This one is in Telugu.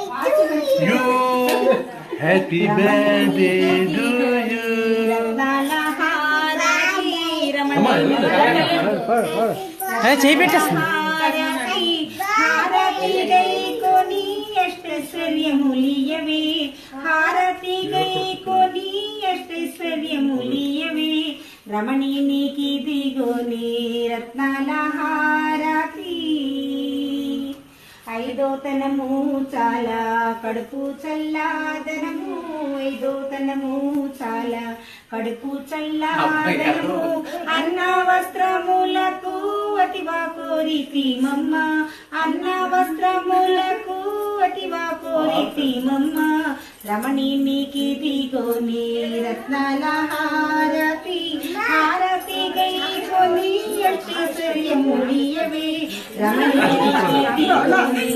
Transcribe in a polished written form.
you. Happy birthday to you. చేయి పెట్టేస్తుంది. హారతి గై కొని అష్టైశ్వర్యములియవే హారతి గై కొని అష్టైశ్వర్యములియవే రమణి నీకి దిగోని రత్నాల హారతి ఐదోతనము చాలా కడుపు చల్లాదనము ఐదోతనము చాలా కడుపు చల్లాదనము అన్న వస్త్రములకు అతివా కోరితి మమ్మ అన్న వస్త్రములకు అతివా కోరితి మమ్మ రమణి నీకి దిగోని రత్నాల హారతి హారతి గై కొని అష్టైశ్వర్యములియవే రమణి నీకి దిగోని